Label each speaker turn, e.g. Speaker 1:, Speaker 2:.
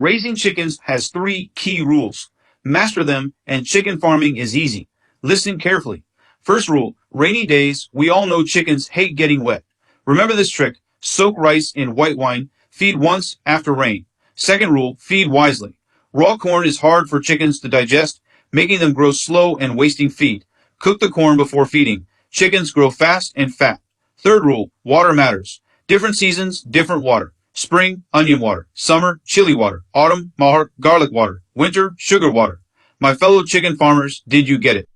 Speaker 1: Raising chickens has 3 key rules. Master them and chicken farming is easy. Listen carefully. First rule, rainy days, we all know chickens hate getting wet. Remember this trick, soak rice in white wine, feed once after rain. Second rule, feed wisely. Raw corn is hard for chickens to digest, making them grow slow and wasting feed. Cook the corn before feeding. Chickens grow fast and fat. Third rule, water matters. Different seasons, different water. Spring, onion water. Summer, chili water. Autumn, garlic water. Winter, sugar water. My fellow chicken farmers, did you get it?